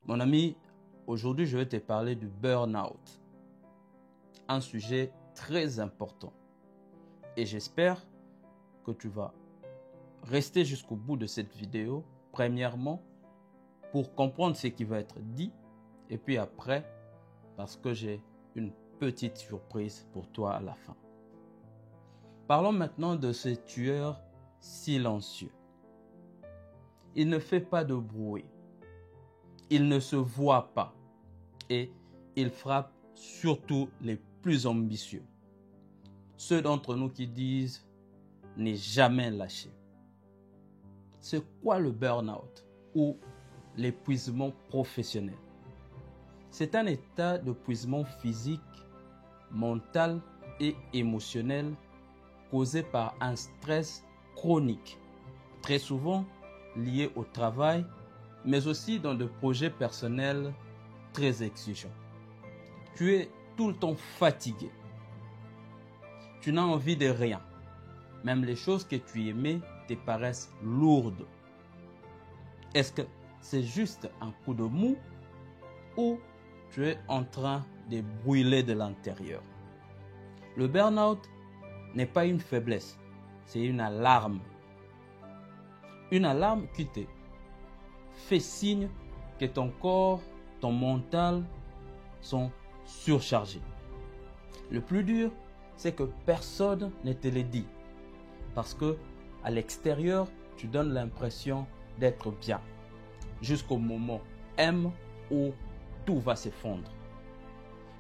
Mon ami, aujourd'hui je vais te parler du burn-out. Un sujet très important. Et j'espère que tu vas rester jusqu'au bout de cette vidéo, premièrement, pour comprendre ce qui va être dit, et puis après, parce que j'ai une petite surprise pour toi à la fin. Parlons maintenant de ce tueur silencieux. Il ne fait pas de bruit. Il ne se voit pas. Et il frappe surtout les plus ambitieux. Ceux d'entre nous qui disent « n'est jamais lâché ». C'est quoi le burn-out ou l'épuisement professionnel? C'est un état d'épuisement physique, mental et émotionnel causé par un stress chronique, très souvent lié au travail, mais aussi dans des projets personnels très exigeants. Tu es tout le temps fatigué. Tu n'as envie de rien. Même les choses que tu aimais te paraissent lourdes. Est-ce que c'est juste un coup de mou ou tu es en train de brûler de l'intérieur? Le burn-out n'est pas une faiblesse, c'est une alarme. Une alarme qui te fait signe que ton corps, ton mental sont surchargés. Le plus dur, c'est que personne ne te le dit. Parce que à l'extérieur, tu donnes l'impression d'être bien. Jusqu'au moment M où tout va s'effondrer.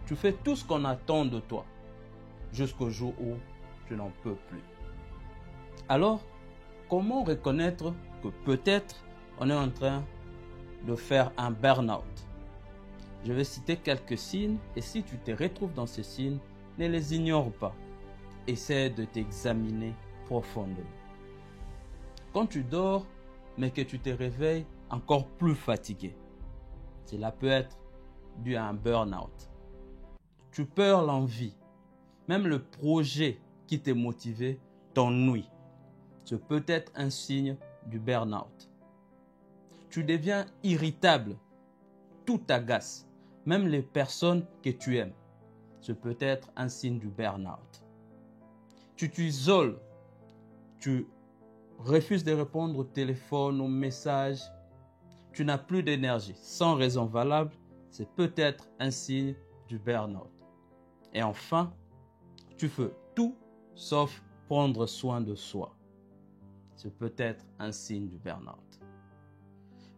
Tu fais tout ce qu'on attend de toi. Jusqu'au jour où tu n'en peux plus. Alors, comment reconnaître que peut-être on est en train de faire un burn-out? Je vais citer quelques signes et si tu te retrouves dans ces signes, ne les ignore pas. Essaie de t'examiner profondément. Quand tu dors, mais que tu te réveilles encore plus fatigué, cela peut être dû à un burn-out. Tu perds l'envie. Même le projet qui t'est motivé t'ennuie. Ce peut être un signe du burn-out. Tu deviens irritable. Tout t'agace. Même les personnes que tu aimes. Ce peut être un signe du burn-out. Tu t'isoles. Tu refuses de répondre au téléphone, aux messages. Tu n'as plus d'énergie. Sans raison valable, c'est peut-être un signe du burn-out. Et enfin, tu fais tout sauf prendre soin de soi. C'est peut-être un signe du burn-out.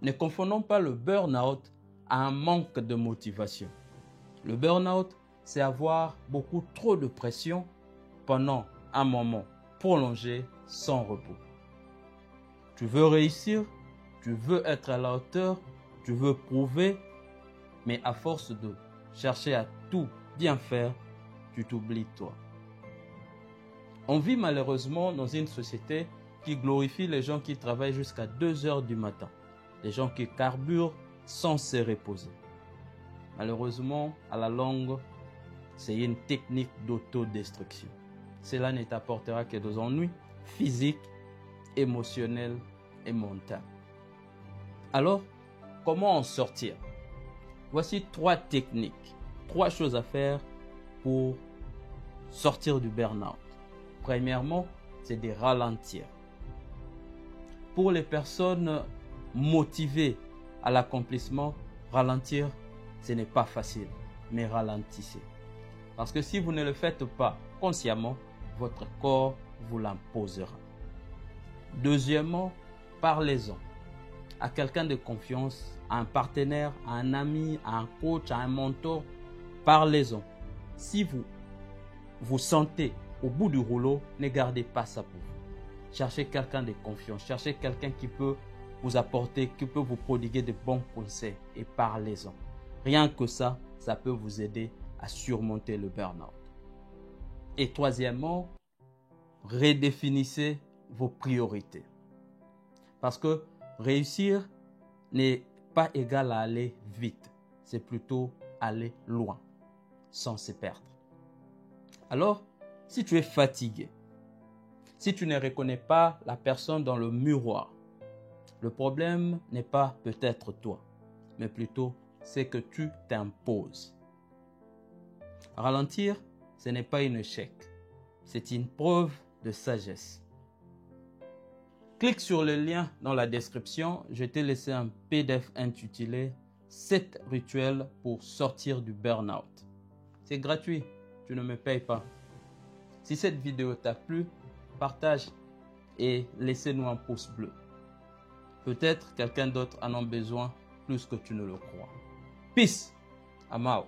Ne confondons pas le burn-out à un manque de motivation. Le burn-out, c'est avoir beaucoup trop de pression pendant un moment prolongé sans repos. Tu veux réussir, tu veux être à la hauteur, tu veux prouver, mais à force de chercher à tout bien faire, tu t'oublies toi. On vit malheureusement dans une société qui glorifie les gens qui travaillent jusqu'à 2 heures du matin. Les gens qui carburent sans se reposer. Malheureusement, à la longue, c'est une technique d'autodestruction. Cela ne t'apportera que des ennuis physiques, émotionnels et mentaux. Alors, comment en sortir? Voici 3 techniques, 3 choses à faire pour sortir du burn-out. Premièrement, c'est de ralentir. Pour les personnes motivées à l'accomplissement, ralentir, ce n'est pas facile, mais ralentissez. Parce que si vous ne le faites pas consciemment, votre corps vous l'imposera. Deuxièmement, parlez-en à quelqu'un de confiance, à un partenaire, à un ami, à un coach, à un mentor. Parlez-en. Si vous vous sentez au bout du rouleau, ne gardez pas ça pour vous. Cherchez quelqu'un de confiance, cherchez quelqu'un qui peut vous apporter, qui peut vous prodiguer de bons conseils et parlez-en. Rien que ça, ça peut vous aider à surmonter le burn-out. Et troisièmement, redéfinissez vos priorités. Parce que réussir n'est pas égal à aller vite, c'est plutôt aller loin, sans se perdre. Alors, si tu es fatigué, si tu ne reconnais pas la personne dans le miroir, le problème n'est pas peut-être toi. mais plutôt ce que tu t'imposes. Ralentir, ce n'est pas un échec, c'est une preuve de sagesse. Clique sur le lien dans la description, je t'ai laissé un PDF intitulé 7 rituels pour sortir du burn-out. C'est gratuit, tu ne me payes pas. Si cette vidéo t'a plu, partage et laissez-nous un pouce bleu. Peut-être quelqu'un d'autre en a besoin plus que tu ne le crois. Peace, I'm out.